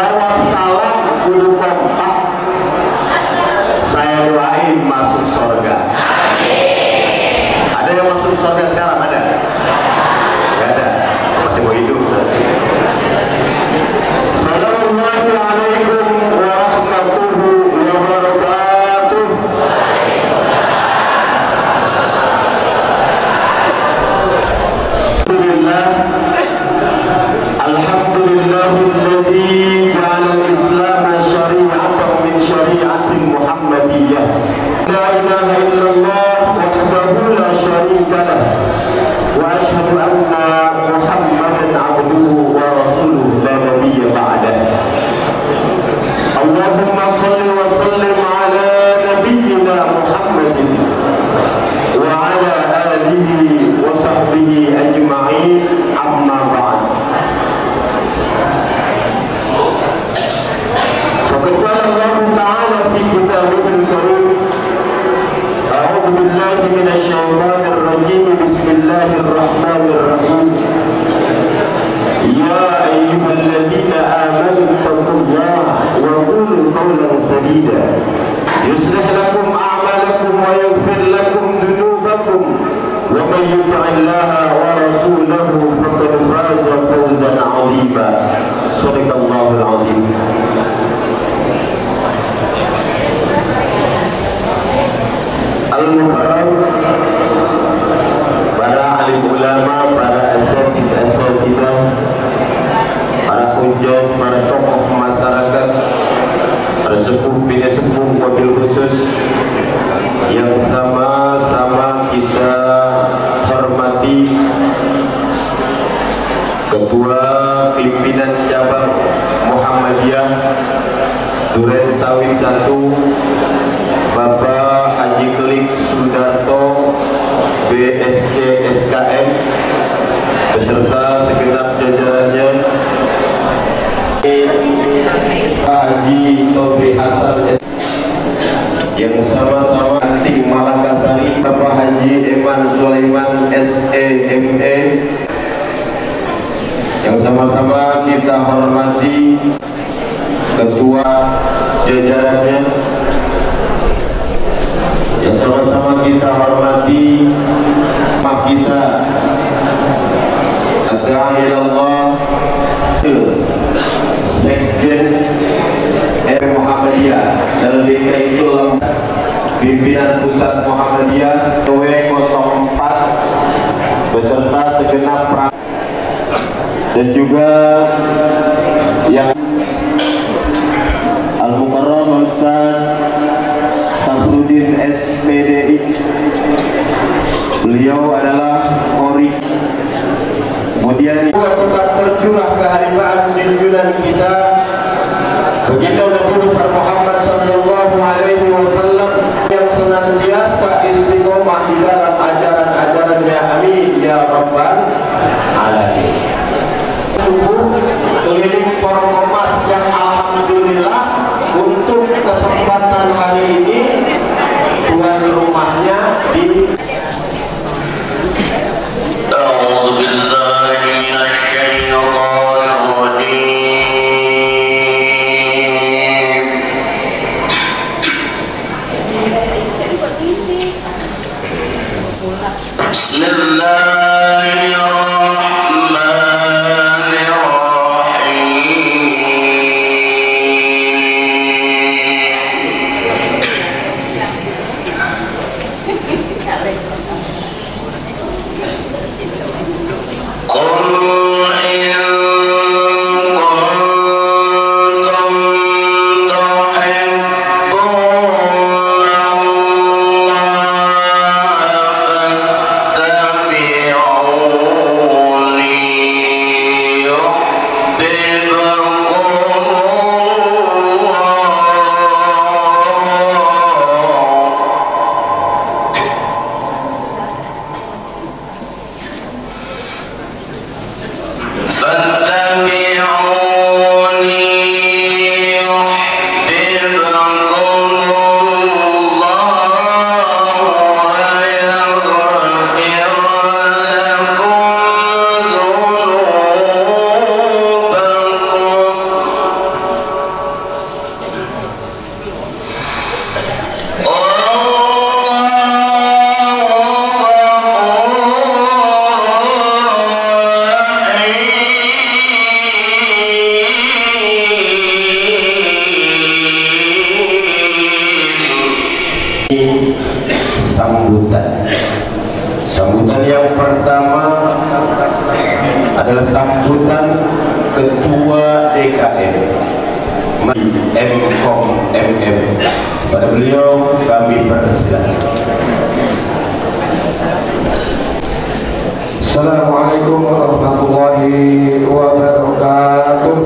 jawab salam kudu kompak. Saya doain masuk surga. Ada yang masuk surga sekarang? Ada? Gak ada, masih mau hidup. Assalamualaikum warahmatullahi wabarakatuh. Alhamdulillahilladzi ja'ala al-Islam syari'atan min syari'atin Muhammadiyah. La ilaha illallah wahdahu la syarika lah. Wa asyhadu anna Muhammadan 'abduhu wa rasuluhu la nabiyya ba'dah. Allahumma shalli wa sallim ala nabiyyina Muhammadin wa ala alihi wa sahbihi ajma'in. Amma ba'd. Faqad qala Allah Ta'ala fi kitabihil karim, a'udzu billahi minasy syaithanir rajim, bismillahirrahmanirrahim. Ya ayyuhalladzina amanu taqullaha wa qulu qawlan sadida yuslih lakum a'malakum wa yaghfir lakum dhunubakum wa man yuti'illaha wa rasulahu faqad faza fawzan 'azima. Shadaqallahul 'azim. Al-Mukarram, para alim ulama, para asatidzah, para hujjah, para tokoh masyarakat, para sepuh bini sepuh wabil khusus yang sama-sama kita hormati, Ketua Pimpinan Cabang Muhammadiyah Duren Sawit 1, Bapak Haji Klik Sudarto BSC SKM beserta segenap jajarannya, Pak Haji Tobri Hasan yang sama-sama Anting Malakasari, Bapak Haji Eman Sulaiman SEME yang sama-sama kita hormati, ketua jajarannya yang sama-sama kita hormati, mak kita Ad-Da'ilallah Sekjen Muhammadiyah dan DKI itu pimpinan pusat Muhammadiyah W04 beserta segenap dan juga yang Al-Mukarram Ustaz Safruddin SPDI, beliau adalah Ori. Kemudian tetap tercurah keharibaan junjungan kita baginda Nabi Muhammad sallallahu alaihi wasallam yang senantiasa istiqomah di dalam ajaran-ajarannya, amin ya rabbal alamin. Keliling Porkomas yang alhamdulillah untuk kesempatan hari ini tuan rumahnya di sambutan. Sambutan yang pertama adalah sambutan Ketua DKM MKOM MM. Pada beliau kami persilakan. Assalamualaikum warahmatullahi wabarakatuh.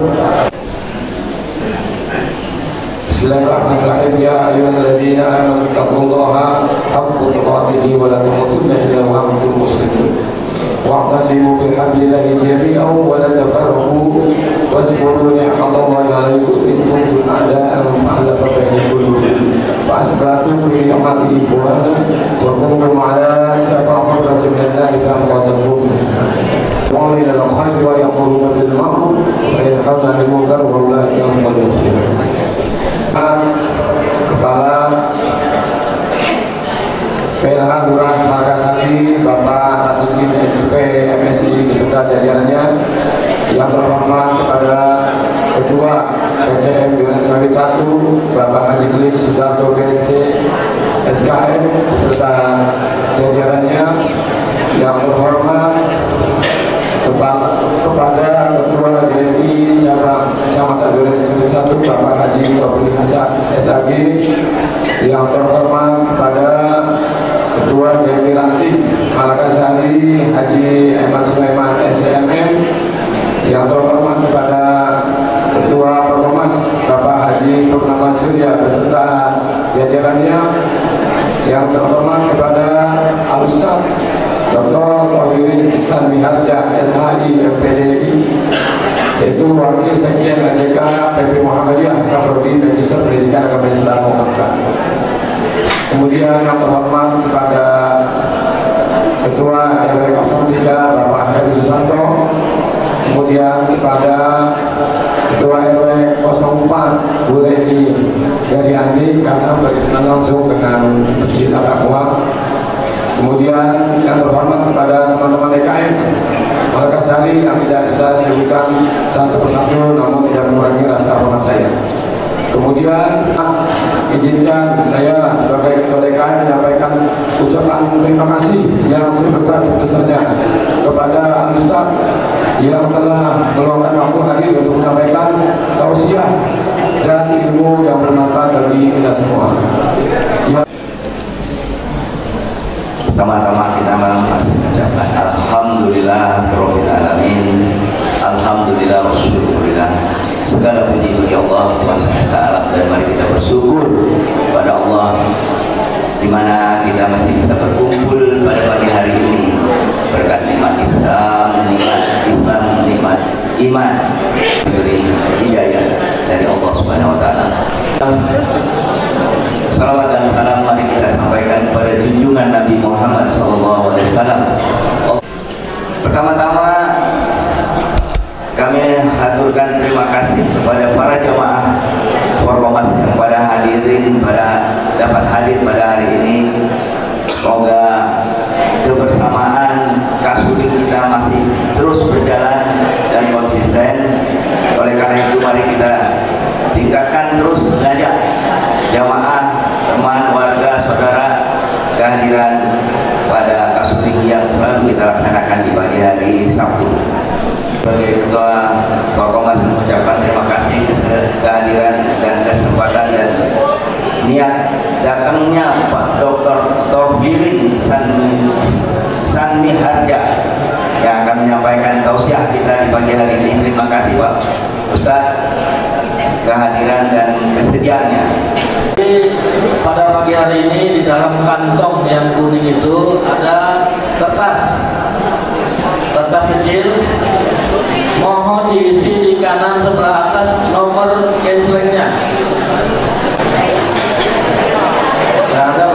Bismillahirrahmanirrahim. Ya ayyuhalladzina amanu taqullaha haqqa tuqatih wa la tamutunna illa wa antum muslimun. Wa'tasimu bihablillahi jami'an wa la tafarraqu wazkuru ni'matallahi 'alaikum id kuntum a'da'an fa'alafa baina qulubikum fa'asbahtum bi ni'matihi ikhwanan wa kuntum 'ala shafa'atin min an-nar fa'anqadhakum wa ila al-khayri wa ya'muruna bil ma'ruf wa yanhauna 'anil munkar wa ulaika humul muflihun. Kepala PLH Lurah Makassari Bapak Nasuddin SP MSI beserta jajarannya, yang terhormat kepada Ketua PCM Binansari 1 Bapak Haji Klik Sudarto DC SKM beserta jajarannya, yang terhormat kepada Ketua DPI Cabang Kecamatan Durensari 1 Bapak Haji Tobli Hasan SAG, yang terhormat kepada Ketua DPI Ranting Makassari Haji Ahmad Sulaiman SMM, yang terhormat kepada Ketua Perkomas Bapak Haji Purnama Surya beserta jajarannya, yang terhormat kepada Al-Ustaz Dr. Tauhidin Sanmi Harja SHI FPDI, yaitu Wakil Sekjen AJK PP Muhammadiyah Prodi Magister Pendidikan Agama Islam Muhammadiyah. Kemudian yang terhormat kepada Ketua RW 03 Bapak Heri Susanto, kemudian kepada Ketua RW 04 Bu Leni Garyandi karena berkesan langsung dengan Masjid Al-Aqwa. Kemudian yang terhormat kepada teman-teman DKM Makassari yang tidak bisa saya sebutkan satu persatu, namun tidak mengurangi rasa hormat saya. Kemudian izinkan saya sebagai Ketua DKM menyampaikan ucapan terima kasih yang sebesar-besarnya kepada Al-Ustaz yang telah meluangkan waktu hari untuk menyampaikan tausiah dan ilmu yang bermanfaat bagi kita semua. Teman-teman kita masih mengucapkan Alhamdulillahirabbil alamin, Alhamdulillah wassyukurillah. Segala puji bagi Allah Tuhan semesta alam, dan mari kita bersyukur pada Allah di mana kita masih bisa berkumpul pada pagi hari ini berkat nikmat Islam, nikmat iman, diberi hidayah dari Allah Subhanahu wa taala. Salawat dan salam mari kita sampaikan kepada junjungan Nabi Muhammad SAW. Pertama-tama kami haturkan terima kasih kepada para jamaah Forkomas yang pada dapat hadir pada hari ini. Semoga kebersamaan Kasudi kita masih terus berjalan dan konsisten. Oleh karena itu mari kita tingkatkan terus mengajak jamaah, teman, warga, saudara kehadiran pada Kasudi yang selalu kita laksanakan di pagi hari Sabtu. Sebagai Ketua Forkomas mengucapkan terima kasih kehadiran dan kesempatan dan niat datangnya Pak Dr. Tauhidin Sanmi Harja yang akan menyampaikan tausiah kita di pagi hari ini. Terima kasih Pak Ustaz kehadiran dan kesediaannya. Pada pagi hari ini di dalam kantong yang kuning itu ada kertas kecil, mohon diisi di kanan sebelah atas nomor cancelingnya. Nah, ada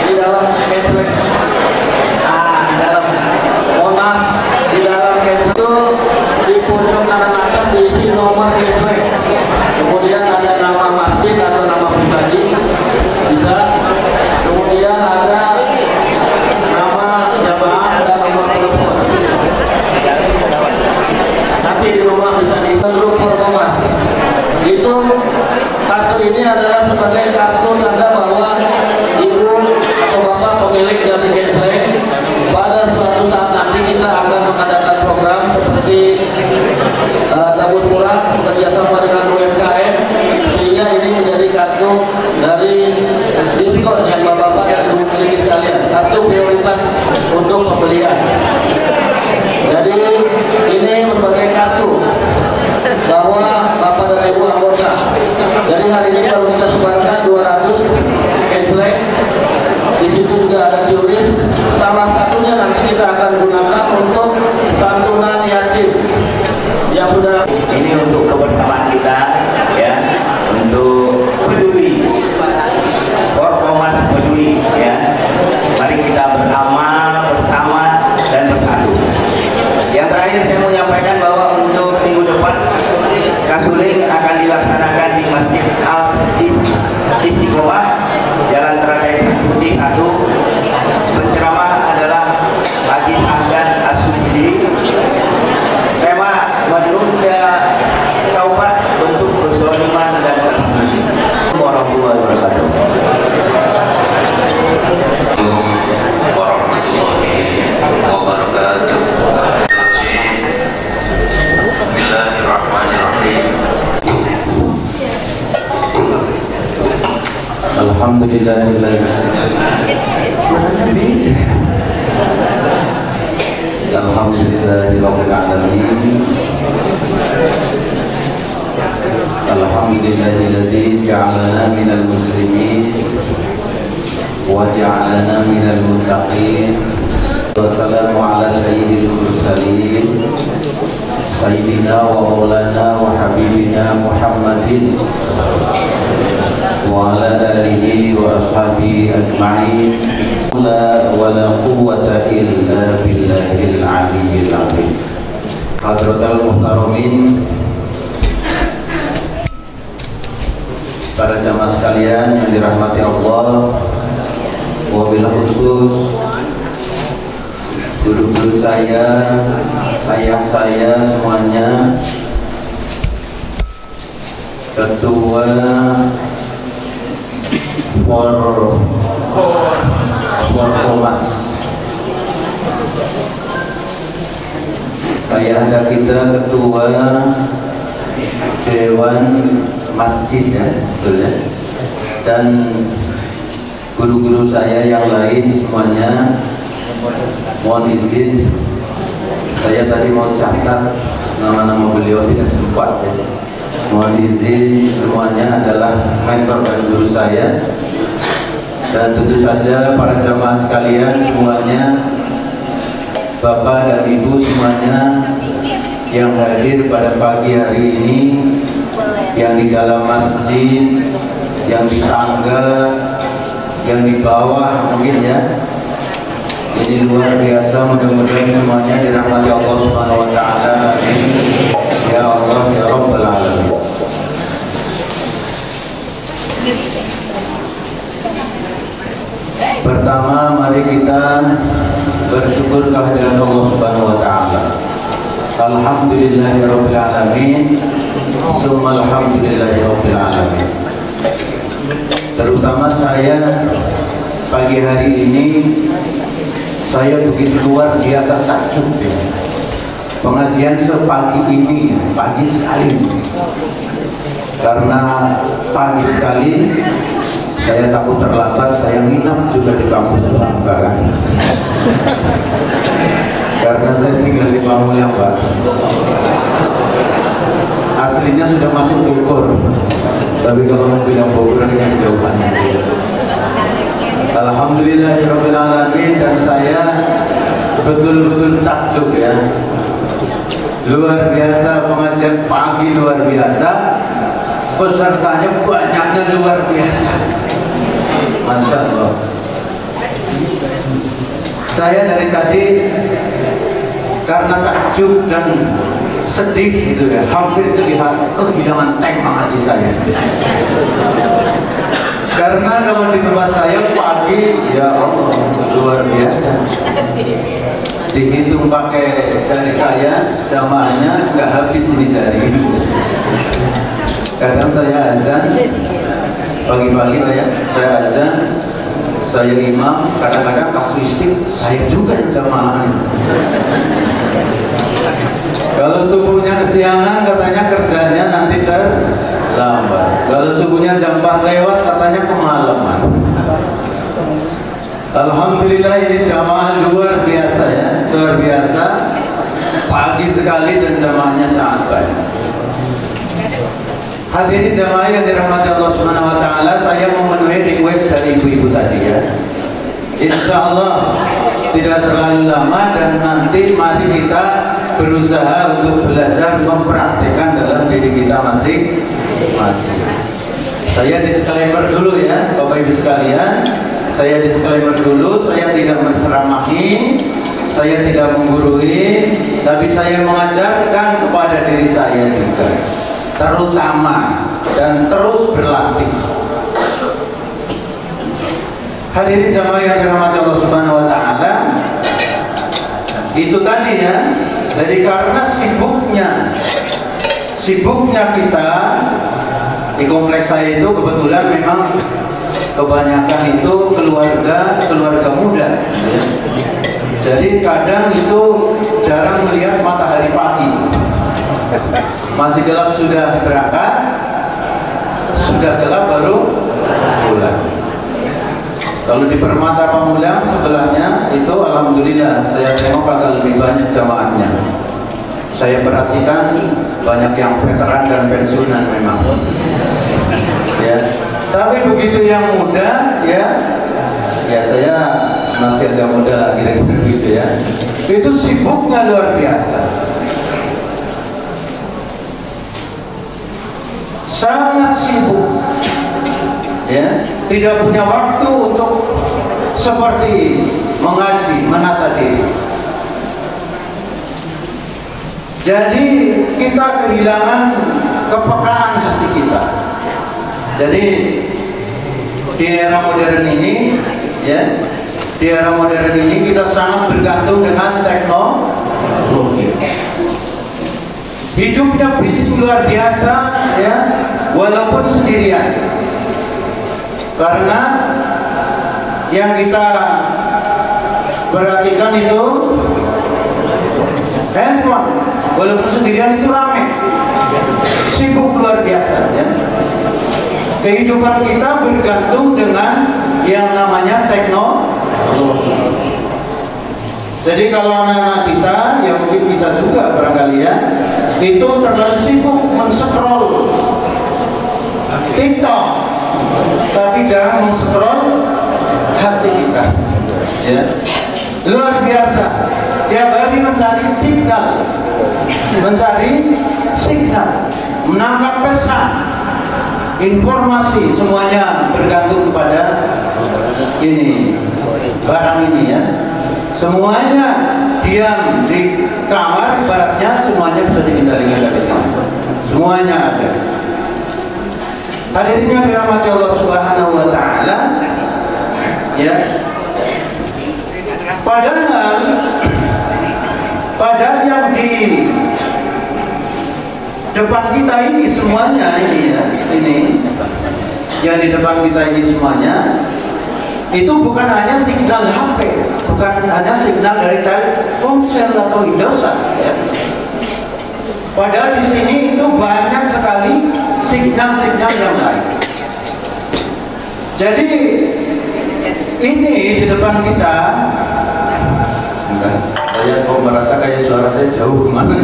di dalam canceling. Di dalam, mohon maaf, di dalam canceling itu di pojok kanan atas diisi nomor canceling. Kemudian ada nama masjid atau nama pribadi bisa. Kemudian ada nama jamaah dan nomor telepon. Nanti di rumah bisa di grup Forkomas. Itu kartu ini adalah sebagai kartu tanda bahwa ibu atau bapak Alhamdulillahilladzi ja'alana minal muslimin wa ja'alana minal muttaqin. Wassalamu ala sayyidil mursalin sayyidina wa maulana wa habibina Muhammadin wa ala alihi wa ashabihi ajma'in. La wala quwwata illa billahil aliyyil azim. Hadratul muhtaramin, para jamaah sekalian yang dirahmati Allah, wabillahi khusus guru-guru saya, ayah saya semuanya, ketua Forkomas, ayahanda kita ketua Dewan Masjid ya, betul ya, dan guru-guru saya yang lain semuanya. Mohon izin, saya tadi mau catat nama-nama beliau tidak sempat ya. Mohon izin, semuanya adalah mentor dan guru saya, dan tentu saja para jamaah sekalian semuanya, bapak dan ibu semuanya yang hadir pada pagi hari ini, yang di dalam masjid, yang di tangga, yang di bawah mungkin ya. Ini luar biasa, mudah-mudahan semuanya dirahmati Allah Subhanahu wa taala. Amin. Ya Allah ya Rabbal alamin. Pertama, mari kita bersyukur kehadiran Allah Subhanahu wa taala. Alhamdulillahirabbil alamin. Summa alhamdulillahirabbil alamin. Terutama saya pagi hari ini saya begitu luar biasa takjub ya. Pengajian sepagi ini pagi sekali, karena pagi sekali saya takut terlambat, saya nginap juga di kampus Bangka kan. Karena saya tinggal di Bangka Pak. Aslinya sudah masuk Bogor, tapi kalau mau bilang Bogor yang jauhannya. Alhamdulillahirabbil alamin, dan saya betul-betul takjub ya. Luar biasa pengajian pagi, luar biasa. Pesertanya banyaknya luar biasa. Masya Allah. Saya dari tadi karena takjub dan sedih gitu ya, hampir terlihat kehilangan tank mengaji saya. Karena kalau di tempat saya pagi, ya Allah, luar biasa. Dihitung pakai jari saya, jamaahnya nggak habis ini jari. Kadang saya azan pagi-pagi ya, saya azan, saya imam, kadang-kadang kasuistik, saya juga yang jamaahnya. Kalau subuhnya kesiangan, katanya kerjanya nanti terlambat. Kalau subuhnya jam 4 lewat, katanya kemalaman. Alhamdulillah ini jamaah luar biasa ya, luar biasa. Pagi sekali dan jamaahnya sangat baik. Hadirin jamaah yang dirahmati Allah Subhanahu wa taala, saya memenuhi request dari ibu-ibu tadi ya. Insya Allah tidak terlalu lama, dan nanti mari kita berusaha untuk belajar mempraktikkan dalam diri kita masing-masing. Saya disclaimer dulu ya Bapak Ibu sekalian, saya disclaimer dulu, saya tidak menceramahi, saya tidak menggurui, tapi saya mengajarkan kepada diri saya juga, terutama dan terus berlatih. Hadirin jamaah yang dirahmati Allah Subhanahu wa taala, itu tadi ya. Jadi karena sibuknya kita di kompleks saya itu, kebetulan memang kebanyakan itu keluarga muda ya. Jadi kadang itu jarang melihat matahari pagi, masih gelap sudah berangkat, sudah gelap baru pulang. Kalau di Permata Pamulang sebelahnya itu alhamdulillah saya tengok agak lebih banyak jamaahnya. Saya perhatikan banyak yang veteran dan pensiunan memang. Ya. Tapi begitu yang muda ya saya masih agak muda lagi gitu ya. Itu sibuknya luar biasa. Sangat sibuk. Ya, tidak punya waktu untuk seperti mengaji, menata diri. Jadi kita kehilangan kepekaan hati kita. Jadi di era modern ini, ya, di era modern ini kita sangat bergantung dengan teknologi. Hidupnya bisik luar biasa, ya, walaupun sendirian. Karena yang kita perhatikan itu handphone, walaupun sendirian itu ramai, sibuk luar biasa, ya. Kehidupan kita bergantung dengan yang namanya teknologi. Jadi kalau anak-anak kita, ya mungkin kita juga barangkali ya, itu terlalu sibuk men-scroll TikTok, tapi jangan men-scroll hati kita, ya. Luar biasa, tiap hari mencari signal, menangkap pesan, informasi, semuanya bergantung kepada ini, barang ini, ya. Semuanya diam di kamar, ibaratnya semuanya bisa dikendalikan, semuanya ada. Hadirin yang dirahmati Allah Subhanahu wa taala, ya. Padahal yang di depan kita ini semuanya ini, ya, ini yang di depan kita ini semuanya itu bukan hanya signal HP, bukan hanya signal dari Telkomsel atau Indosat, ya. Padahal di sini itu banyak sekali signal-signal yang lain. Jadi ini di depan kita, saya kok merasa kayak suara saya jauh kemana.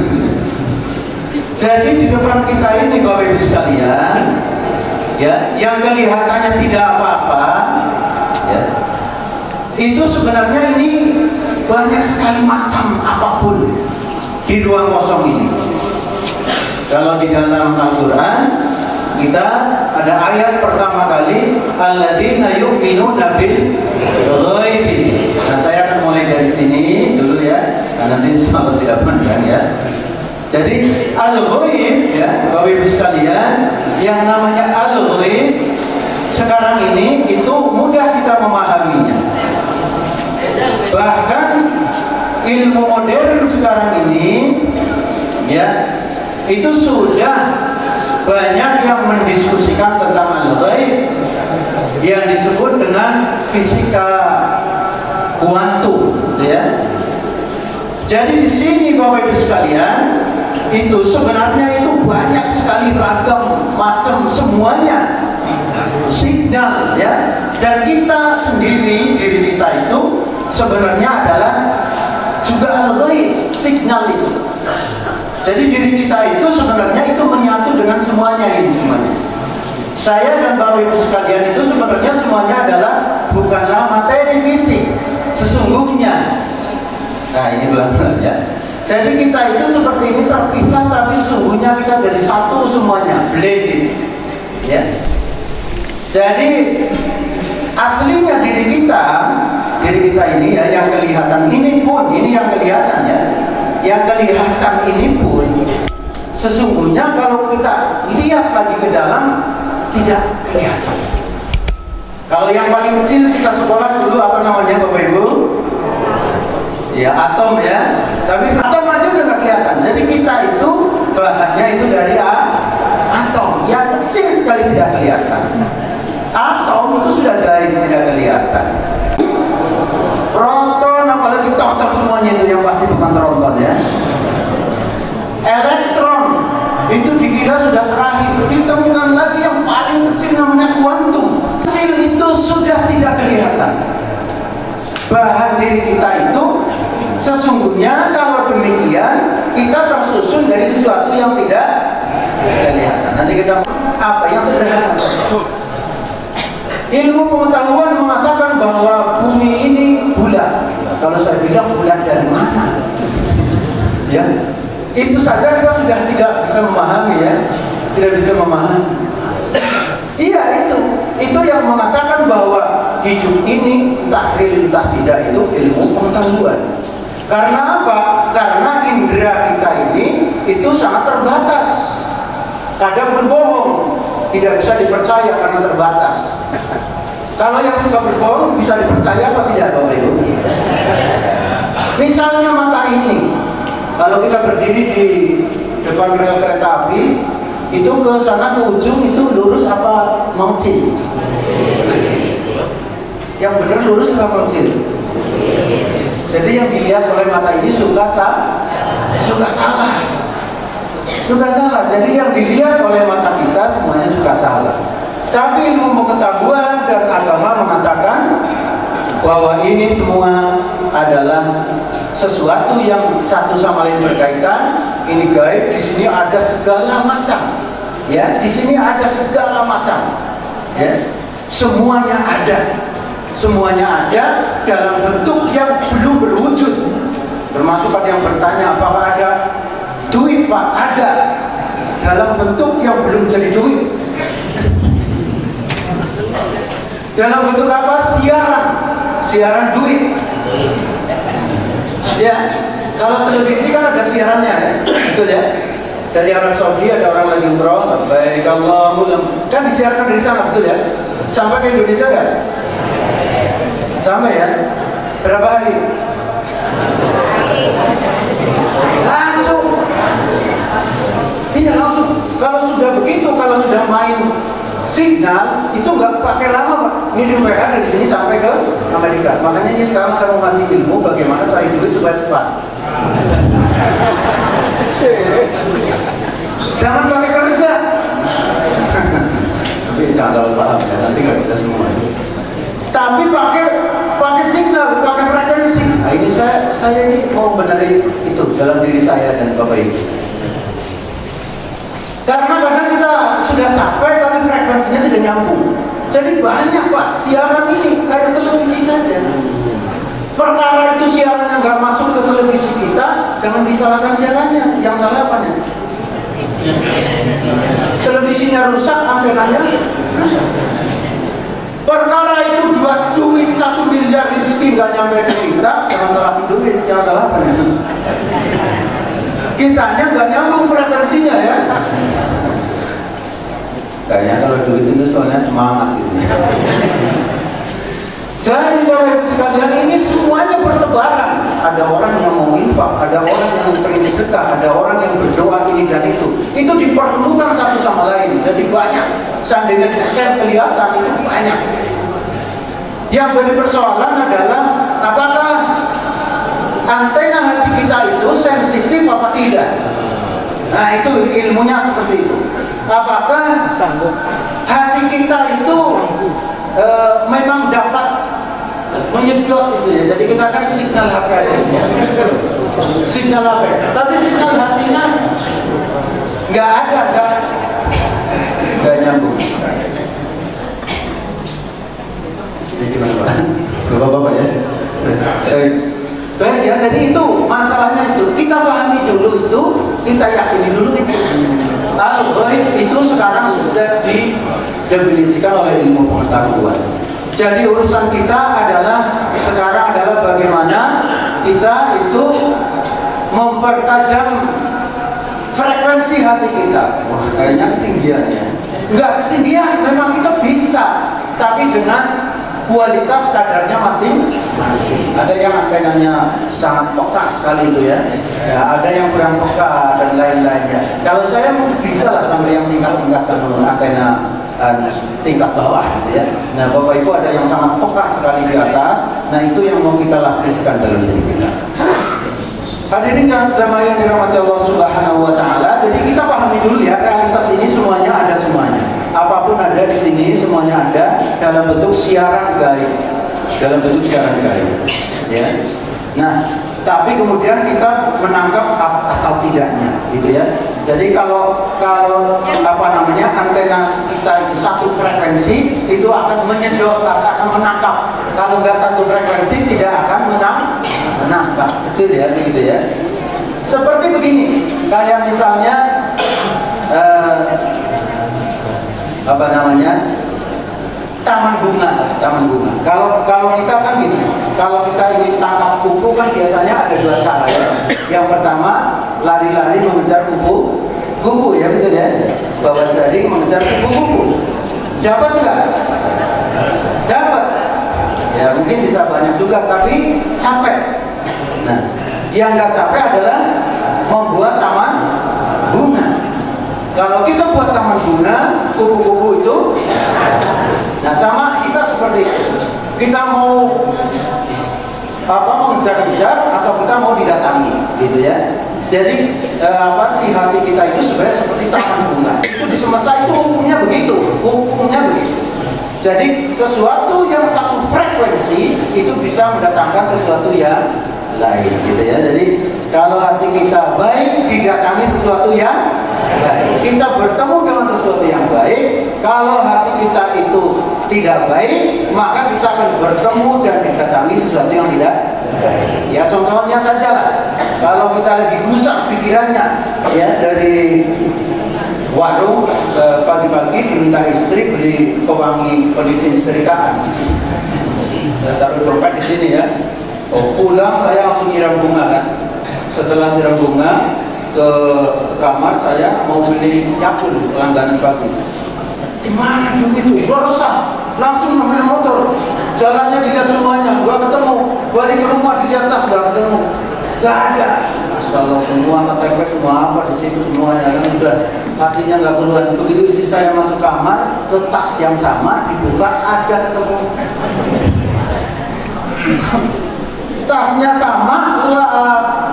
Jadi di depan kita ini Bapak Ibu sekalian, ya, yang kelihatannya tidak apa-apa, ya, itu sebenarnya ini banyak sekali macam apapun di ruang kosong ini. Kalau di dalam Al-Quran kita ada ayat pertama kali, alladzina yu'minuna bil ghaibi. Nah, saya akan mulai dari sini dulu, ya, karena nanti selalu tidak panjang, ya. Jadi al-ghaib, ya, Bapak Ibu sekalian, yang namanya al-ghaib sekarang ini itu mudah kita memahaminya. Bahkan ilmu modern sekarang ini, ya, itu sudah banyak yang mendiskusikan tentang al-ghaib yang disebut dengan fisika kuantum, ya. Jadi di sini Bapak Ibu sekalian, itu sebenarnya itu banyak sekali ragam macam semuanya signal, ya. Dan kita sendiri, diri kita itu sebenarnya adalah juga al-ghaib, signal itu. Jadi diri kita itu sebenarnya itu menyatu dengan semuanya ini semuanya. Saya dan Bapak Ibu sekalian itu sebenarnya semuanya adalah bukanlah materi fisik sesungguhnya. Nah, ini pelan-pelan, ya. Jadi kita itu seperti ini terpisah, tapi sesungguhnya kita jadi satu semuanya, blended, ya. Jadi aslinya diri kita ini, ya, yang kelihatan ini pun, ini yang kelihatan, ya. Yang kelihatan ini pun sesungguhnya kalau kita lihat lagi ke dalam tidak kelihatan. Kalau yang paling kecil kita sekolah dulu apa namanya Bapak Ibu? Ya, atom, ya. Tapi atom aja udah nggak kelihatan. Jadi kita itu bahannya itu dari atom yang kecil sekali tidak kelihatan. Atom itu sudah gaib, tidak kelihatan. Proton, apalagi proton semuanya itu yang pasti bukan trombon, ya. Elektron itu dikira sudah terakhir, ditemukan lagi yang paling kecil namanya kuantum. Kecil itu sudah tidak kelihatan. sesuatu yang tidak kelihatan. Nanti kita apa yang sederhana. Ilmu pengetahuan mengatakan bahwa bumi ini bulat. Kalau saya bilang bulat dari mana? Ya, itu saja kita sudah tidak bisa memahami ya, tidak bisa memahami. Iya itu yang mengatakan bahwa hidup ini entah real entah tidak itu ilmu pengetahuan. Karena apa? Karena indera kita ini itu sangat terbatas. Kadang berbohong tidak bisa dipercaya karena terbatas. Kalau yang suka berbohong bisa dipercaya apa tidak, Bapak Ibu? Misalnya mata ini, kalau kita berdiri di depan rel kereta api, itu ke sana ke ujung itu lurus apa mengecil? Yang benar lurus apa mengecil? Jadi yang dilihat oleh mata ini suka salah. Jadi yang dilihat oleh mata kita semuanya suka salah. Tapi ilmu pengetahuan dan agama mengatakan bahwa ini semua adalah sesuatu yang satu sama lain berkaitan. Ini gaib, di sini ada segala macam. Ya, di sini ada segala macam. Ya, semuanya ada. Semuanya ada dalam bentuk yang belum berwujud. Termasuk ada yang bertanya apakah ada duit, Pak? Ada. Dalam bentuk yang belum jadi duit. Dalam bentuk apa? Siaran duit. Ya, kalau televisi kan ada siarannya ya, betul ya. Dari Arab Saudi ada orang lagi umroh, baik Allahumma, kan disiarkan dari sana, betul ya. Sampai ke Indonesia kan? Sampai ya. Berapa hari? Langsung. Tidak langsung. Kalau sudah begitu, kalau sudah main signal itu nggak pakai lama, Pak. Ini di WA dari sini sampai ke Amerika. Makanya ini sekarang saya mau ngasih ilmu bagaimana cari duit supaya cepat. Jangan pakai kerja. Tapi jangan paham ya, nanti nggak bisa semua. Tapi pakai signal, pakai frekuensi. Nah ini saya ini mau benerin itu dalam diri saya dan Bapak Ibu. Karena kadang kita sudah capek tapi frekuensinya tidak nyambung. Jadi banyak, Pak, siaran ini kayak televisi saja. Perkara itu siarannya nggak masuk ke televisi kita, jangan disalahkan siarannya. Yang salah apanya? Televisinya rusak, antenanya rusak. Perkara itu duit 1 miliar rezeki nggak nyampe ke kita, jangan salah duit, yang salah apanya? Kitanya nggak nyambung frekuensinya ya. Kayaknya kalau duit itu soalnya semangat gitu. Jadi Bapak Ibu sekalian, ini semuanya bertebaran. Ada orang yang mau infak, ada orang yang memberi sedekah, ada orang yang berdoa ini dan itu. Itu dipertemukan satu sama lain. Jadi banyak. Seandainya di-scan kelihatan itu banyak. Yang jadi persoalan adalah apakah antena hati kita itu sensitif apa tidak? Nah itu ilmunya seperti itu. Apakah hati kita itu memang dapat menyedot itu ya. Jadi kita kan signal HP ya. Signal HP. Tapi signal hatinya nggak ada, nggak nyambung. Jadi bapak ya. Baik ya, jadi itu masalahnya itu. Kita pahami dulu itu, kita yakini dulu itu. Al-ghaib itu sekarang sudah didefinisikan oleh ilmu pengetahuan. Jadi urusan kita adalah sekarang adalah bagaimana kita itu mempertajam frekuensi hati kita. Wah, kayaknya ketinggian ya. Enggak ketinggian, memang kita bisa, tapi dengan kualitas kadarnya masing-masing. Ada yang antenanya sangat peka sekali itu ya. Ada yang kurang peka dan lain-lainnya. Kalau saya bisa lah sampai yang tingkat-tingkat antena tingkat bawah gitu ya. Nah Bapak Ibu ada yang sangat peka sekali di atas. Nah itu yang mau kita lakukan dalam diri kita. Hadirin jamaah yang dirahmati Allah Subhanahu wa taala. Jadi kita pahami dulu ya, realitas ini semuanya ada semuanya. Apapun ada di sini semuanya ada dalam bentuk siaran gaib. Dalam bentuk siaran gaib. Ya. Nah, tapi kemudian kita menangkap atau tidaknya, gitu ya. Jadi kalau apa namanya, antena kita itu satu frekuensi, itu akan menyedot, akan menangkap. Kalau nggak satu frekuensi, tidak akan menangkap. Itu ya, gitu ya. Seperti begini, kayak misalnya apa namanya, taman bunga. Kalau kita kan gini, kalau kita ingin tangkap kupu kan biasanya ada dua cara ya. Yang pertama, lari-lari mengejar kupu ya, betul ya. Bawa jaring mengejar kupu. Dapat nggak? Dapat. Ya mungkin bisa banyak juga, tapi capek. Nah, yang nggak capek adalah membuat taman bunga. Kalau kita buat taman bunga, kupu-kupu itu, nah sama kita seperti itu. Kita mau mengejar-kejar atau kita mau didatangi, gitu ya. Jadi hati kita itu sebenarnya seperti taman bunga. Itu di semesta itu hukumnya begitu. Jadi sesuatu yang satu frekuensi itu bisa mendatangkan sesuatu yang lain, gitu ya. Jadi kalau hati kita baik, didatangi sesuatu yang baik. Kita bertemu dengan sesuatu yang baik. Kalau hati kita itu tidak baik, maka kita akan bertemu dan didatangi sesuatu yang tidak baik. Ya contohnya saja lah, kalau kita lagi gusar pikirannya, ya dari warung pagi-pagi diminta istri beli pewangi pendisin setrikaan. Saya taruh dompet di sini ya. Pulang saya langsung nyiram bunga kan. Setelah nyiram bunga ke kamar, saya mau beli Yakul langganan pagi. Di mana duit itu? Gua resah. Langsung ambil motor. Jalannya dilihat semuanya. Gua ketemu. Balik ke rumah dilihat tas, gak ketemu. Gak ada. Kalau semua KTP semua apa di situ semuanya kan udah hatinya nggak keluar. Begitu istri saya masuk kamar, ke tas yang sama dibuka, ada ketemu. Tasnya sama,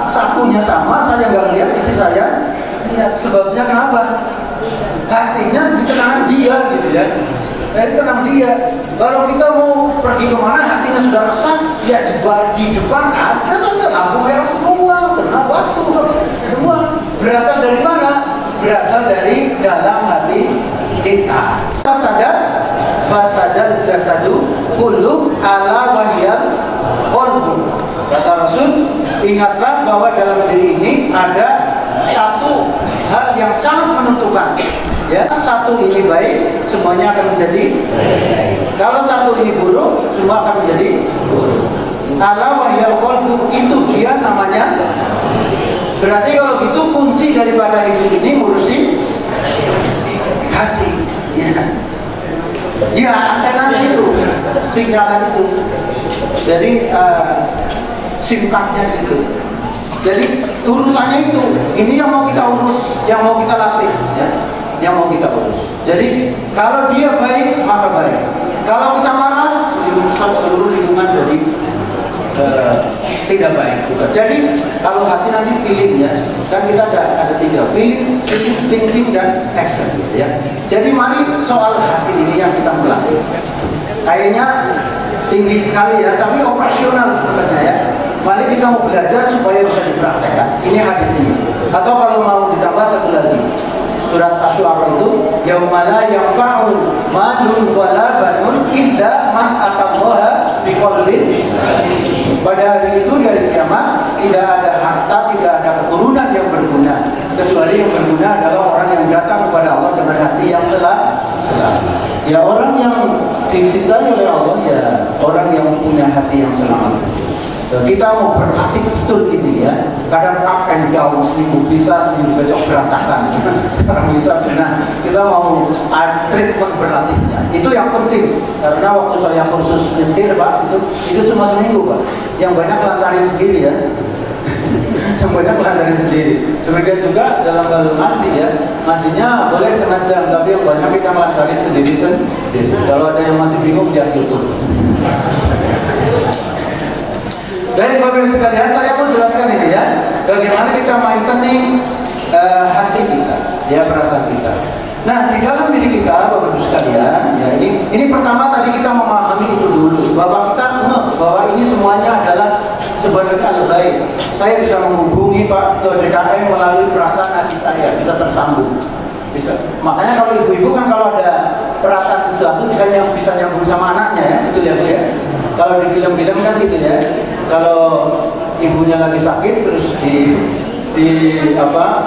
sakunya sama, saya nggak lihat, istri saya lihat. Sebabnya kenapa? Hatinya di tenangan dia, gitu ya. Di tenang dia. Kalau kita mau pergi kemana, hatinya sudah resah, ya di depan ada saja lampu merah semua, kena batu, semua. Berasal dari mana? Berasal dari dalam hati kita. Fasajal jasadu kullu ala wahiyal qalbu. Kata Rasul, ingatlah bahwa dalam diri ini ada satu hal yang sangat menentukan. Ya, satu ini baik, semuanya akan menjadi baik. Kalau satu ini buruk, semua akan menjadi buruk. Ala wahiyal qalbu, itu dia namanya. Berarti kalau gitu kunci daripada hidup ini ngurusin hati. Ya, antenanya itu, signalan itu. Jadi simpaknya itu. Jadi urusannya itu. Ini yang mau kita urus, yang mau kita latih, ya. Yang mau kita urus. Jadi kalau dia baik, maka baik. Kalau kita marah, seluruh lingkungan jadi tidak baik juga. Jadi kalau hati nanti feeling ya, kan kita ada tiga, feeling, thinking, dan action, gitu ya. Jadi mari soal hati ini yang kita melatih. Kayaknya tinggi sekali ya, tapi operasional sebenarnya ya. Mari kita mau belajar supaya bisa dipraktekkan. Ini hadis ini. Atau kalau mau ditambah satu lagi, surat Asy-Syu'ara itu, yauma la yanfa'u malun wala banun illa man atallaha biqalbin. Pada hari itu dari kiamat tidak ada harta, tidak ada keturunan yang berguna, kecuali yang berguna adalah orang yang datang kepada Allah dengan hati yang selamat. Ya orang yang dicintai oleh Allah, ya orang yang punya hati yang selamat. Kita mau berlatih betul ini ya. Kadang up and down, seminggu bisa, seminggu besok berantakan. Sekarang bisa, nah kita mau treatment berlatihnya. Itu yang penting. Karena waktu saya kursus nyetir Pak, itu cuma seminggu Pak. Yang banyak lancarin sendiri ya. Yang banyak lancarin sendiri. Demikian juga dalam hal ngaji ya. Ngajinya boleh setengah jam, tapi yang banyak kita lancarin sendiri. Kalau ada yang masih bingung, dia YouTube. Baik Bapak Ibu sekalian, saya mau jelaskan ini ya, bagaimana kita maintaining hati kita, ya perasaan kita. Nah di dalam diri kita Bapak Ibu sekalian, ya ini pertama tadi kita memahami itu dulu, bahwa kita bahwa ini semuanya adalah sebenarnya misalnya saya bisa menghubungi Pak Ketua DKM melalui perasaan hati saya, bisa tersambung. Bisa. Makanya kalau ibu-ibu kan kalau ada perasaan sesuatu bisa nyambung sama anaknya ya, betul ya Bu ya. Kalau di film-film kan gitu ya. Kalau ibunya lagi sakit terus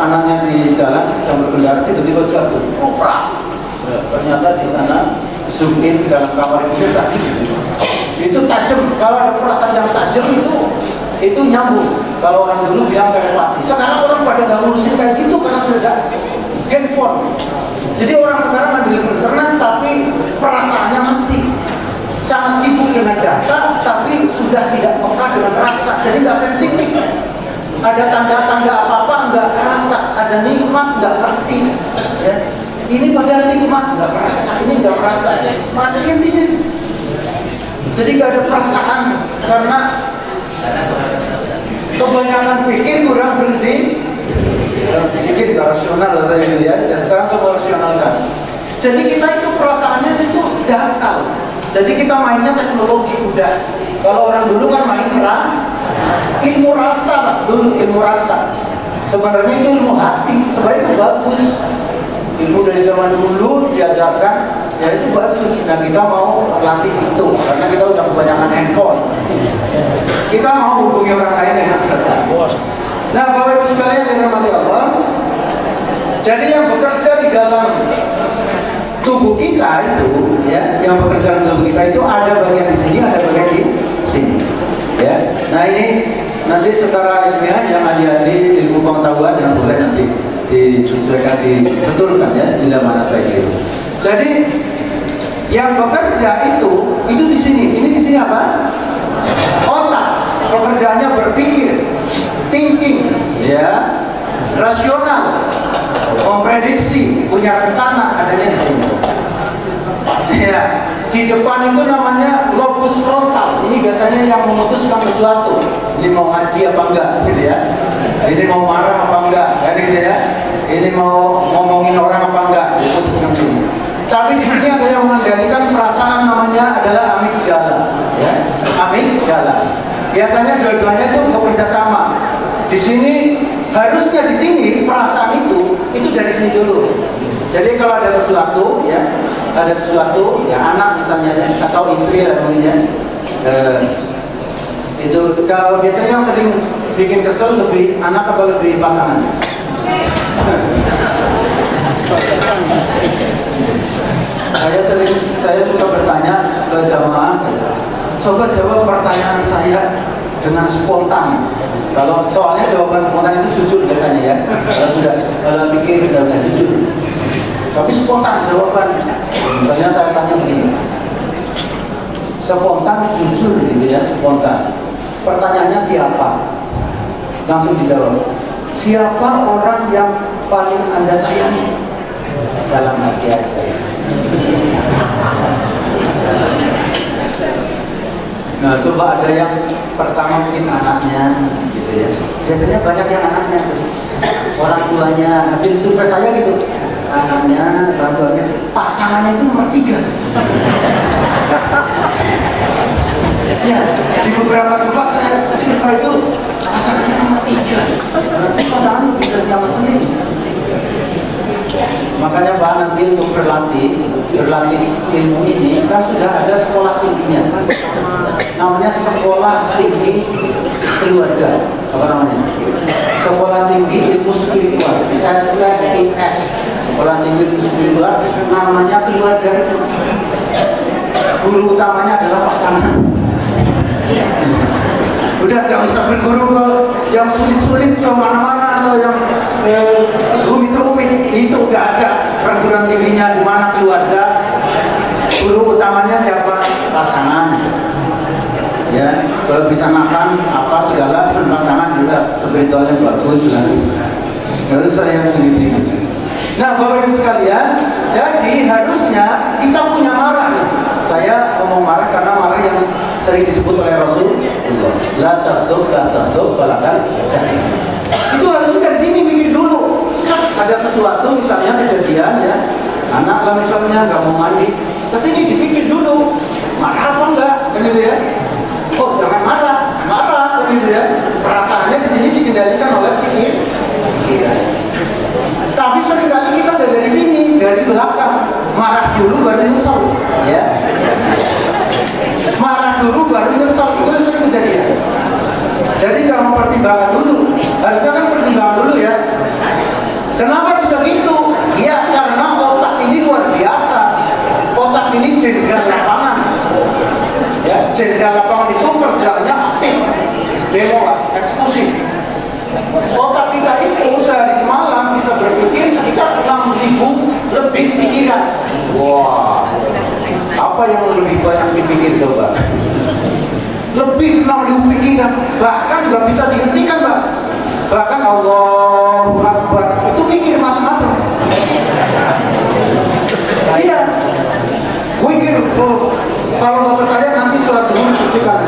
anaknya di jalan sambil berkendara tiba-tiba jatuh, ternyata di sana zoom in ke dalam kamar ibunya sakit. Itu tajam. Kalau ada perasaan yang tajam itu nyambung. Kalau orang dulu bilang telepati. Sekarang orang pada nggak ngurusin kayak gitu karena sudah ada handphone. Jadi orang sekarang ambil internet tapi perasaannya mati. Sangat sibuk dengan data tapi sudah tidak peka dengan rasa. Jadi nggak sensitif. Ada tanda-tanda apa-apa nggak terasa. Ada nikmat nggak ngerti. Ya. Ini padahal nikmat nggak terasa. Ini nggak merasa. Mati intinya. Jadi nggak ada perasaan karena kebanyakan pikir kurang bersih. Sedikit gak rasional atau gitu ya. Dan sekarang semua rasional kan. Jadi kita itu perasaannya itu dangkal. Jadi kita mainnya teknologi udah. Kalau orang dulu kan main ilmu rasa, Pak. Dulu ilmu rasa. Sebenarnya itu ilmu hati. Sebenarnya itu bagus. Ilmu dari zaman dulu diajarkan, ya itu bagus. Nah kita mau latih itu karena kita udah kebanyakan handphone. Kita mau hubungi orang lain dengan rasa. Nah, Bapak Ibu sekalian yang dirahmati Allah, jadi yang bekerja di dalam tubuh kita itu, ya, yang bekerja di tubuh kita itu ada bagian di sini, ada bagian di sini, ya. Nah ini nanti secara ilmiah yang ahli-ahli ilmu pengetahuan yang boleh nanti disesuaikan, dibetulkan ya, bila mana saya kira. Jadi yang bekerja itu di sini. Ini di sini apa? Otak. Pekerjaannya berpikir, thinking, ya, rasional, memprediksi, punya rencana, adanya di sini. Ya, di depan itu namanya lobus frontal. Ini biasanya yang memutuskan sesuatu. Ini mau ngaji apa enggak, gitu ya. Ini mau marah apa enggak, kan gitu ya. Ini mau ngomongin orang apa enggak, diputuskan sini. Tapi di sini ada yang mengendalikan perasaan, namanya adalah amigdala, ya, amigdala. Biasanya dua-duanya itu bekerja sama. Di sini harusnya di sini perasaan itu dari sini dulu. Jadi kalau ada sesuatu, ya, anak misalnya atau istri atau itu kalau biasanya yang sering bikin kesel lebih anak atau lebih pasangan. Saya suka bertanya ke jamaah, coba jawab pertanyaan saya dengan spontan. Kalau soalnya jawaban spontan itu jujur biasanya ya. Kalau pikir udah jujur. Tapi spontan jawaban. Misalnya saya tanya begini, spontan jujur gitu ya, spontan. Pertanyaannya siapa? Langsung dijawab. Siapa orang yang paling Anda sayangi? Dalam hati saya. Nah, coba ada yang pertama mungkin anaknya, gitu ya. Biasanya banyak yang anaknya, orang tuanya. Hasil survei saya gitu, anaknya, orang tuanya, pasangannya itu nomor 3. Ya, di beberapa tempat saya survei itu pasangannya nomor 3. Pasangan bisa jam sendiri. Makanya Pak nanti untuk berlatih ilmu ini kan sudah ada sekolah tingginya, namanya sekolah tinggi keluarga. Apa namanya? Sekolah tinggi ilmu spiritual, STIS. Sekolah tinggi ilmu spiritual namanya keluarga itu. Guru utamanya adalah pasangan. Udah gak usah berguru ke yang sulit-sulit ke mana-mana atau yang rumit-rumit. Itu udah ada perguruan tingginya di mana keluarga. Guru utamanya siapa? Pasangan. Ya, kalau bisa makan apa segala pasangan juga spiritualnya bagus lah. Harus saya sendiri. Nah, Bapak Ibu sekalian, jadi harusnya kita punya marah. Saya ngomong marah karena marah yang sering disebut oleh Rasul. La taghdab, balakan jahil. Itu harusnya dari sini mikir dulu. Ada sesuatu misalnya kejadian ya, anak lah misalnya nggak mau mandi, kesini dipikir dulu, marah apa enggak, kan gitu ya. Oh jangan marah, gitu ya. Perasaannya di sini dikendalikan oleh pikiran. Tapi seringkali kita nggak dari sini, dari belakang. Marah dulu baru nyesel, ya. Marah dulu baru nyesel, itu sering kejadian. Jadi jangan mempertimbangkan dulu. Harusnya kan pertimbangan dulu ya. Kenapa bisa gitu? Ya karena otak ini luar biasa. Otak ini jenderal lapangan. Ya, jenderal lapangan itu kerjanya aktif, demo, eksekusi. Otak kita itu sehari semalam bisa berpikir sekitar 6.000 lebih pikiran. Wah, apa yang lebih banyak dipikir coba? Lebih 6.000 pikiran, bahkan nggak bisa dihentikan, Pak. Bahkan Allahu Akbar itu mikir macam-macam. Iya, mikir. Kalau nggak percaya nanti sholat dulu buktikan.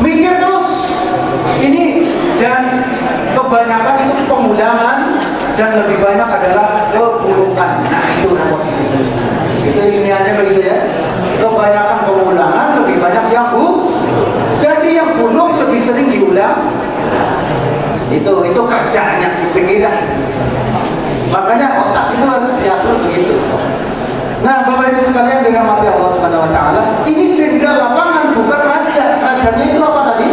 Mikir terus. Ini dan kebanyakan itu pengulangan dan lebih banyak adalah keburukan. Nah itu nomor itu ilmiahnya begitu ya. Kebanyakan pengulangan, lebih banyak yang buruk. Jadi yang buruk lebih sering diulang. Itu kerjanya si pikiran. Makanya otak itu harus diatur begitu. Nah, Bapak Ibu sekalian dirahmati Allah Subhanahu wa taala, ini jenderal lapangan bukan raja. Rajanya itu apa tadi?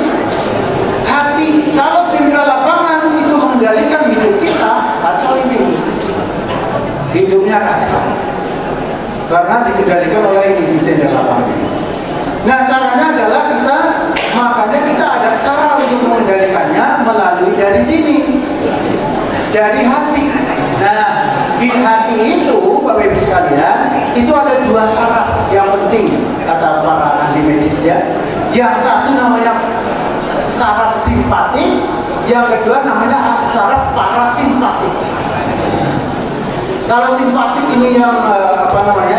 Hati. Kalau jenderal lapangan itu mengendalikan hidup kita, kacau ini. Hidupnya kacau. Karena dikendalikan oleh ini jenderal lapangan. Nah, caranya adalah makanya kita ada cara untuk mengendalikannya melalui dari sini. Dari hati. Nah, di hati itu, Bapak Ibu sekalian, itu ada dua saraf yang penting, kata para ahli medis ya. Yang satu namanya saraf simpatik, yang kedua namanya saraf parasimpatik. Kalau simpatik ini yang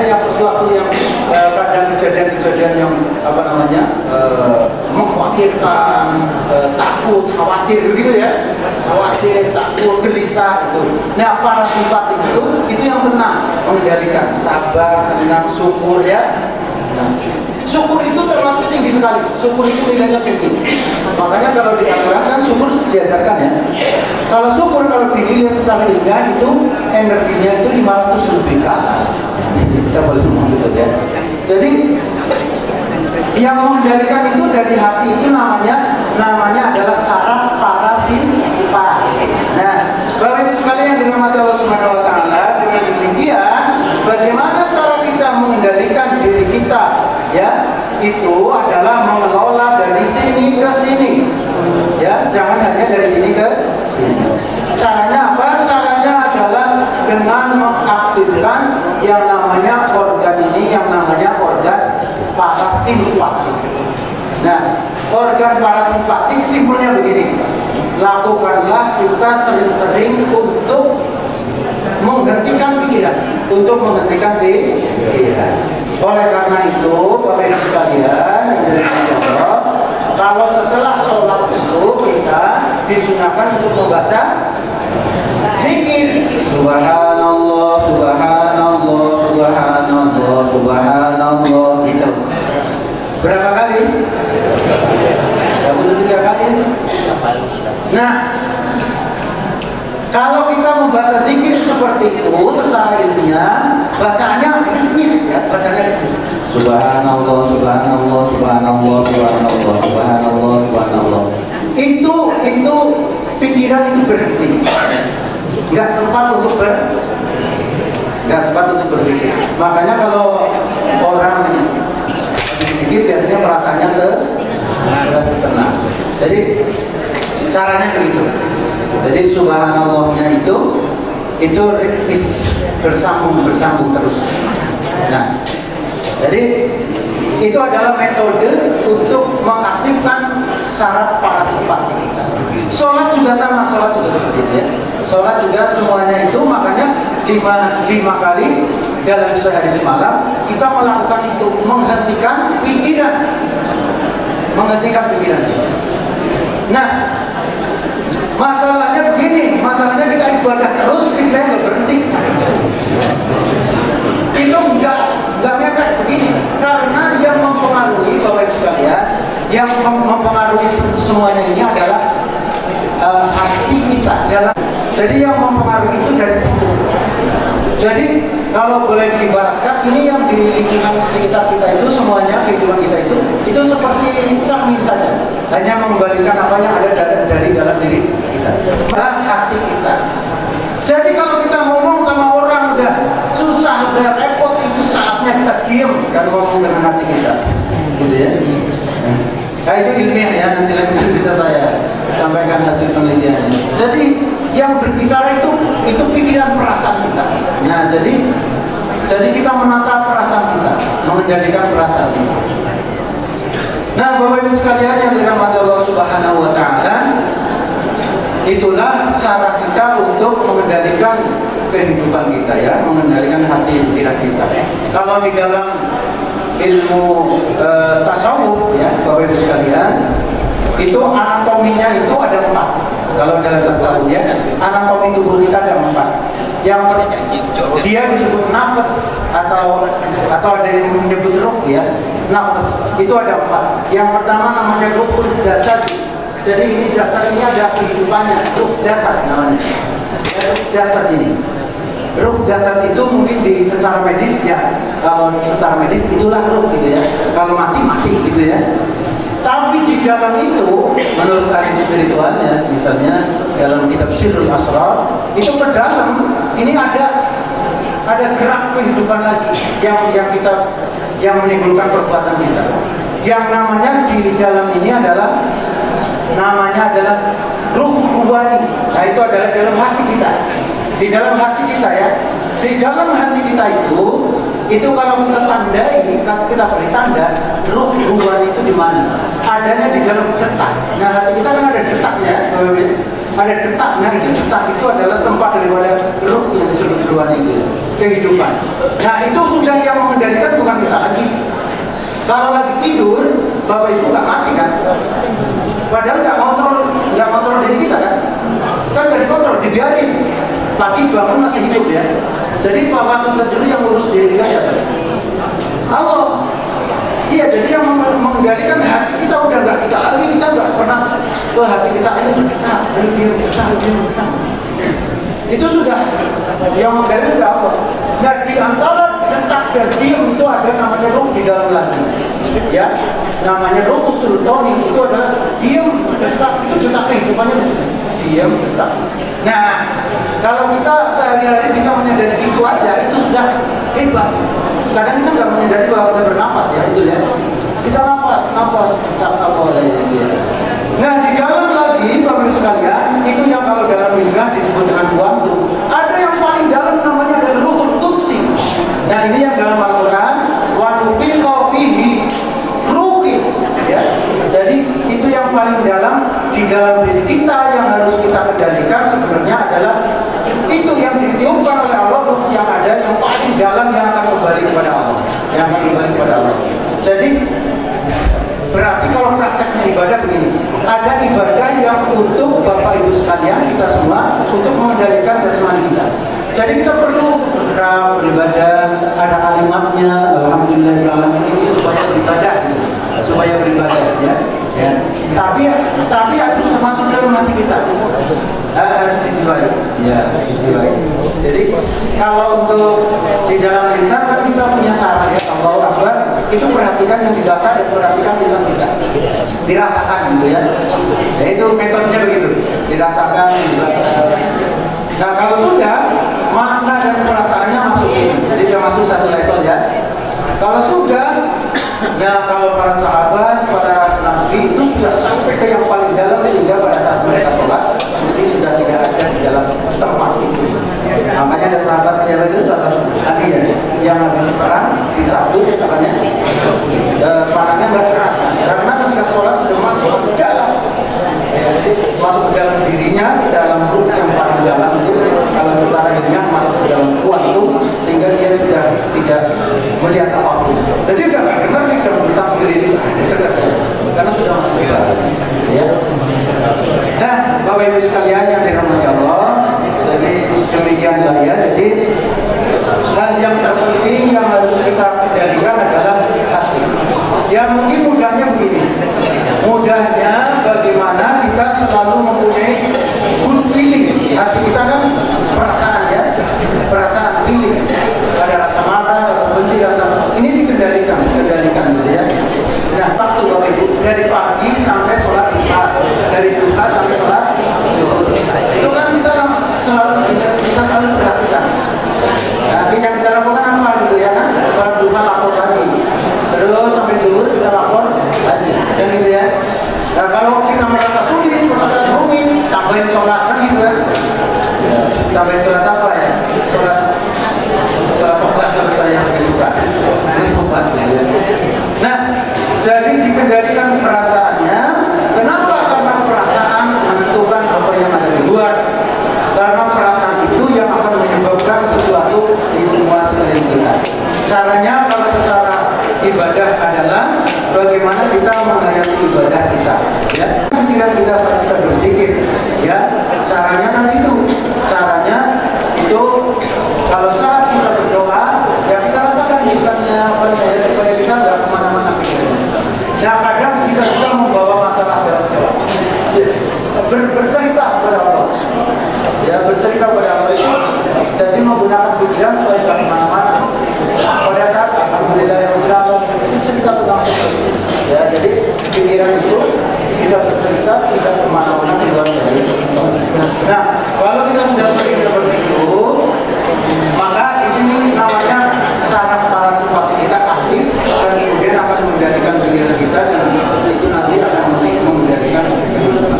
yang sesuatu yang kadang kejadian-kejadian yang mengkhawatirkan, takut, khawatir begitu ya, khawatir, takut, gelisah itu. Nah, parasimpatik itu yang tenang, mengendalikan, sabar, tenang, syukur ya. Nah, syukur itu termasuk tinggi sekali. Syukur itu nilainya tinggi. Makanya kalau di Al-Quran kan syukur diajarkan ya. Kalau syukur kalau dilihat secara ilmiah itu energinya itu 500 lebih ke atas. Kita boleh ngomong gitu ya. Jadi yang mengendalikan itu dari hati itu namanya adalah saraf parasimpatik. Nah, Bapak Ibu sekalian yang dirahmati Allah Subhanahu wa taala, dengan demikian bagaimana cara kita mengendalikan diri kita ya? Itu adalah mengelola dari sini ke sini. Ya, jangan hanya dari sini ke sini. Caranya apa? Caranya adalah dengan mengaktifkan yang namanya organ ini, yang namanya organ parasimpatik. Nah, organ parasimpatik simpelnya begini. Lakukanlah kita sering-sering untuk menghentikan pikiran, untuk menghentikan pikiran. Oleh karena itu, Bapak Ibu sekalian, kalau setelah sholat itu kita disunahkan untuk membaca zikir. Subhanallah, Subhanallah, Subhanallah, Subhanallah. Itu berapa kali? 23 kali. Nah, kalau kita membaca zikir seperti itu secara ilmiah, bacaannya tipis ya, bacaannya tipis. Subhanallah, Subhanallah, Subhanallah, Subhanallah, Subhanallah, Subhanallah. Itu pikiran itu berhenti. Nggak sempat untuk berpikir. Makanya kalau orang zikir biasanya perasaannya tenang. Jadi caranya begitu. Jadi subhanallahnya itu ritmis bersambung terus. Nah, jadi itu adalah metode untuk mengaktifkan saraf parasimpatik kita. Sholat juga sama, sholat juga seperti itu ya. Sholat juga semuanya itu, makanya 5 kali dalam sehari semalam kita melakukan itu, menghentikan pikiran. Nah, masalahnya begini, masalahnya kita ibadah terus, kita nggak berhenti. Itu nggak mepet begini, karena yang mempengaruhi Bapak Ibu sekalian, yang mempengaruhi semuanya ini adalah hati kita jalan. Jadi yang mempengaruhi itu dari situ. Jadi kalau boleh diibaratkan, ini yang di lingkungan sekitar kita itu semuanya, lingkungan kita itu seperti cermin saja, hanya mengembalikan apa yang ada dari dalam diri kita, dalam hati kita. Jadi kalau kita ngomong sama orang udah susah, udah repot, itu saatnya kita diam dan ngomong dengan hati kita, gitu ya. Nah itu ilmiah ya, nanti lagi bisa saya sampaikan hasil penelitian. Jadi yang berbicara itu pikiran perasaan kita. Nah jadi kita menata perasaan kita, mengendalikan perasaan kita. Nah Bapak Ibu sekalian yang dirahmati Allah Subhanahu Wa Taala, itulah cara kita untuk mengendalikan kehidupan kita ya, mengendalikan hati pikiran kita. Kalau di dalam ilmu tasawuf ya Bapak Ibu sekalian, itu anatominya itu ada 4. Kalau dalam tasawuf ya, anatomi tubuh kita ada 4. Yang dia disebut nafas atau ada yang menyebut ruh ya, nafas itu ada 4. Yang pertama namanya ruhul jasad. Jadi ini jasad ini ada kehidupannya, ruh jasad namanya. Ruh jasad ini. Ruh jasad itu mungkin di secara medis ya, kalau secara medis itulah ruh gitu ya. Kalau mati gitu ya. Tapi di dalam itu, menurut ahli spiritualnya, misalnya dalam kitab Sirrul Asrar, itu ke dalam ini ada gerak kehidupan lagi yang menimbulkan perbuatan kita. Yang namanya di dalam ini adalah ruh ruhani. Nah itu adalah dalam hati kita. Di dalam hati kita ya. Di dalam hati kita itu kalau kita tandai, kalau kita beri tanda, ruh ruhani itu di mana? Adanya di dalam detak. Nah hati kita kan ada detaknya, ada detaknya. Detak itu adalah tempat daripada ruh yang disebut ruhani itu, kehidupan. Nah itu sudah yang mengendalikan bukan kita lagi. Kalau lagi tidur, Bapak Ibu nggak mati kan? Padahal nggak kontrol diri kita kan? Kan nggak dikontrol, dibiarin. Pagi bangun masih hidup ya. Jadi Bapak kita dulu yang ngurus diri kita siapa? Allah. Iya, jadi yang mengendalikan hati kita udah nggak kita lagi, kita nggak pernah ke hati kita ayo kita. Itu sudah yang mengendalikan sudah Allah. Nah di antara detak dan diam itu ada namanya ruh di dalam hati. Ya, namanya ruh sultani itu adalah diam detak, itu detak kehidupannya diam detak. Nah kalau kita sehari-hari bisa menyadari itu aja, itu sudah hebat. Kadang kita nggak menyadari bahwa kita bernafas ya, itu ya. Kita nafas, kita apa itu ya. Nah di dalam lagi Bapak Ibu sekalian, itu yang kalau dalam ilmiah disebut dengan wantu. Ada yang paling dalam namanya adalah ruhul qudsi. Nah ini yang dalam Al-Quran, wa nufiqa fihi ruhi. Ya, jadi itu yang paling dalam di dalam diri kita yang harus kita kendalikan sebenarnya adalah itu yang ditiupkan oleh Allah, yang ada yang paling dalam yang akan kembali kepada Allah, yang akan kembali kepada Allah. Jadi berarti kalau prakteknya ibadah begini, ada ibadah yang untuk Bapak Ibu sekalian kita semua untuk mengendalikan jasmani kita. Jadi kita perlu beribadah, ada kalimatnya, alhamdulillah ini supaya beribadah, supaya beribadah ya. Ya. Tapi harus masuk dalam hati kita. Harus dijiwai. Ya, dijiwai. Jadi kalau untuk di dalam lisan kan kita punya cara ya, Allahu Akbar, itu perhatikan yang dibaca dan perhatikan lisan kita. Dirasakan gitu ya. Ya itu metodenya begitu. Dirasakan, dibaca. Nah kalau sudah makna dan perasaannya masuk, jadi sudah masuk satu level ya. Kalau sudah, ya kalau para sahabat, para nabi itu sudah sampai ke yang paling dalam sehingga pada saat mereka sholat, jadi sudah tidak ada di dalam tempat itu. Makanya ada sahabat siapa itu sahabat Ali ya, yang habis perang dicabut katanya, panahnya nggak terasa karena ketika sholat sudah masuk ke dalam. Jadi masuk ke dalam dirinya, di dalam ruh yang paling dalam itu, kalau secara ilmiah masuk ke dalam kuat itu, sehingga dia sudah tidak melihat apapun. Jadi udah nggak dengar nih dalam kita sendiri karena sudah masuk ke dalam. Ya. Nah, Bapak Ibu sekalian yang dirahmati Allah, jadi demikianlah ya. Jadi hal yang terpenting yang harus kita kendalikan adalah hati. Ya mungkin mudahnya begini, mudahnya bagaimana kita selalu mempunyai good feeling. Hati kita kan perasaan ya, perasaan feeling. Ada rasa marah, rasa benci, rasa ini dikendalikan gitu ya. Nah, waktu Bapak Ibu dari pagi sampai sholat duha, dari duha sampai sholat zuhur. Itu kan kita selalu perhatikan. Nah, yang kita lakukan apa gitu ya kan? Sholat duha lapor lagi, terus sampai zuhur kita lapor lagi, kan gitu ya. Nah, kalau kita merasa sulit, merasa rumit, tambahin sholat kan gitu kan? Tambahin sholat apa ya? Sholat tobat kalau saya lebih suka. Nah, jadi dikendalikan perasaannya. Kenapa? Karena perasaan menentukan apa yang ada di luar. Karena perasaan itu yang akan menyebabkan sesuatu di semua sekeliling kita. Caranya kalau secara ibadah adalah bagaimana kita menghayati ibadah kita. Ya, ketika kita berpikir, ya, caranya kan itu. Caranya itu kalau saat kita berdoa, ya kita rasakan misalnya apa ya, supaya kita nggak kemana-mana pikirnya. Nah, kadang kita juga membawa masalah dalam doa. Bercerita kepada Allah. Ya, bercerita kepada Allah itu. Jadi menggunakan pikiran supaya nggak kemana-mana. Pada saat alhamdulillah yang bilang cerita tentang itu. Ya, jadi pikiran itu kita bercerita tidak kemana-mana di luar dari itu. Nah, kalau kita sudah sering seperti itu, maka di sini namanya saraf parasimpatik kita aktif dan kemudian akan mengendalikan pikiran kita dan itu nanti akan mengendalikan pikiran.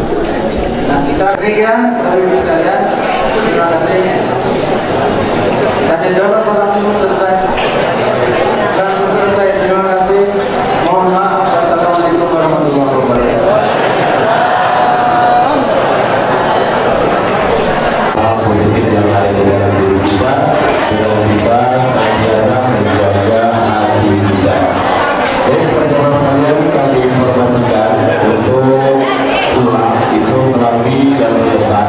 Nah, kita demikian dari sekalian. Terima kasih. Tanya jawab langsung selesai. Langsung selesai. Terima kasih. Mohon maaf. Wassalamualaikum warahmatullahi wabarakatuh. Politik yang ada di dalam diri kita, dengan kita biasa menjaga hati kita. Jadi teman-teman sekalian, kami informasikan untuk pulang itu melalui jalur depan.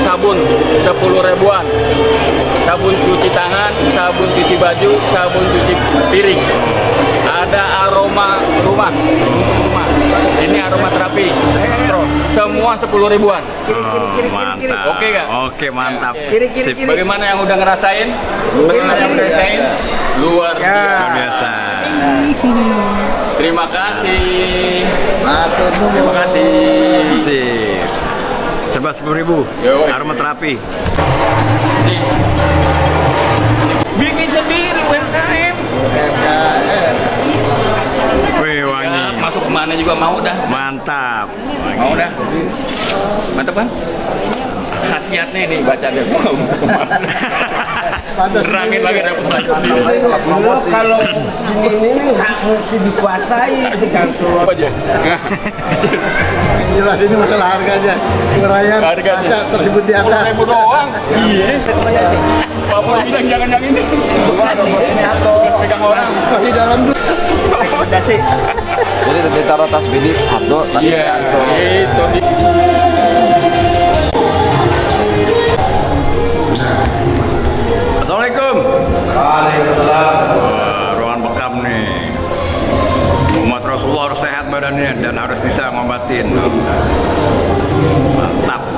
Sabun 10 ribuan, sabun cuci tangan, sabun cuci baju, sabun cuci piring. Ada aroma rumah, ini aroma terapi, semua 10 ribuan. Mantap. Oke gak? Oke, mantap. Sip. Bagaimana yang udah ngerasain? Bagaimana yang udah ngerasain? Luar biasa. Terima kasih. Terima kasih. Sip. Coba 10.000 aroma terapi. Bikin sendiri UMKM. Wih, wangi. Ya, masuk kemana juga mau dah. Mantap. Mau dah. Mantap kan? Khasiatnya ini baca deh. Terangin lagi dapat baca sendiri. Kalau ini harus dikuasai apa aja? Jelas ini masalah harganya. Ngerayan kaca tersebut di atas. 10.000 doang. Iya. Bapak bilang jangan yang ini. Pegang orang. Di dalam tuh. Jadi ditaruh tas bidik satu. Iya. Itu. Assalamualaikum. Waalaikumsalam. Ruangan bekam nih. Umat Rasulullah harus sehat badannya. dan harus bisa ngobatin. Mantap.